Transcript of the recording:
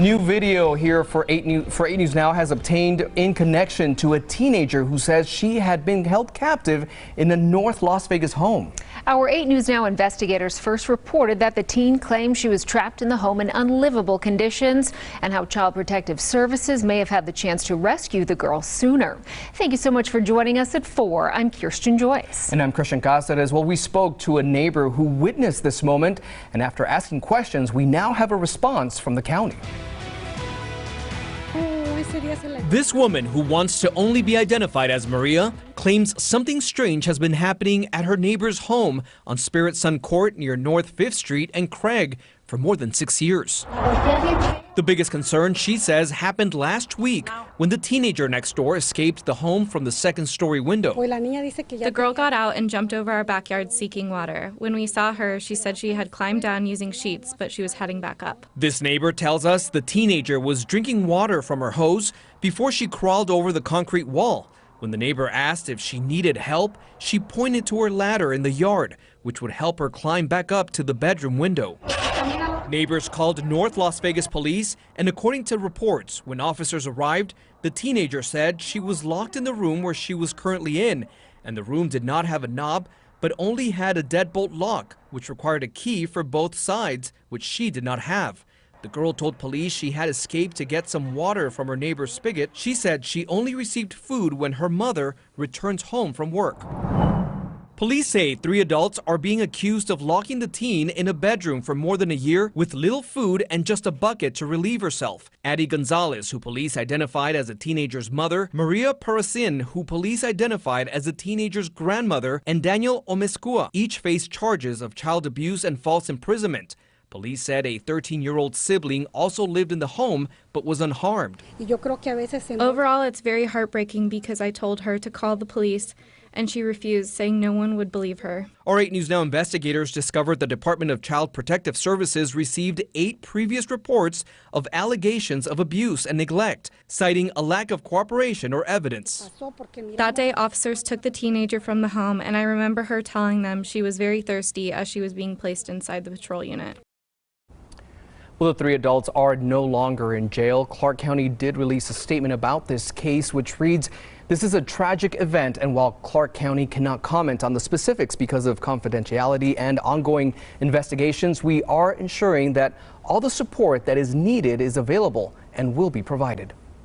New video here for 8 News Now has obtained in connection to a teenager who says she had been held captive in a North Las Vegas home. Our 8 News Now investigators first reported that the teen claimed she was trapped in the home in unlivable conditions and how Child Protective Services may have had the chance to rescue the girl sooner. Thank you so much for joining us at 4. I'm Kirsten Joyce. And I'm Christian Cáceres. Well, we spoke to a neighbor who witnessed this moment, and after asking questions, we now have a response from the county. This woman, who wants to only be identified as Maria, claims something strange has been happening at her neighbor's home on Spirit Sun Court near North 5th Street and Craig for more than 6 years. The biggest concern, she says, happened last week when the teenager next door escaped the home from the second-story window. The girl got out and jumped over our backyard seeking water. When we saw her, she said she had climbed down using sheets, but she was heading back up. This neighbor tells us the teenager was drinking water from her hose before she crawled over the concrete wall. When the neighbor asked if she needed help, she pointed to her ladder in the yard, which would help her climb back up to the bedroom window. Neighbors called North Las Vegas police, and according to reports, when officers arrived, the teenager said she was locked in the room where she was currently in, and the room did not have a knob, but only had a deadbolt lock, which required a key for both sides, which she did not have. The girl told police she had escaped to get some water from her neighbor's spigot. She said she only received food when her mother returns home from work. Police say 3 adults are being accused of locking the teen in a bedroom for more than a year with little food and just a bucket to relieve herself. Addy Gonzales, who police identified as a teenager's mother, Maria Pasarin, who police identified as a teenager's grandmother, and Daniel Omezcua, each face charges of child abuse and false imprisonment. Police said a 13-year-old sibling also lived in the home but was unharmed. Overall, it's very heartbreaking because I told her to call the police and she refused, saying no one would believe her. Our 8 News Now investigators discovered the Department of Child Protective Services received 8 previous reports of allegations of abuse and neglect, citing a lack of cooperation or evidence. That day, officers took the teenager from the home, and I remember her telling them she was very thirsty as she was being placed inside the patrol unit. Well, the 3 adults are no longer in jail. Clark County did release a statement about this case, which reads, "This is a tragic event, and while Clark County cannot comment on the specifics because of confidentiality and ongoing investigations, we are ensuring that all the support that is needed is available and will be provided."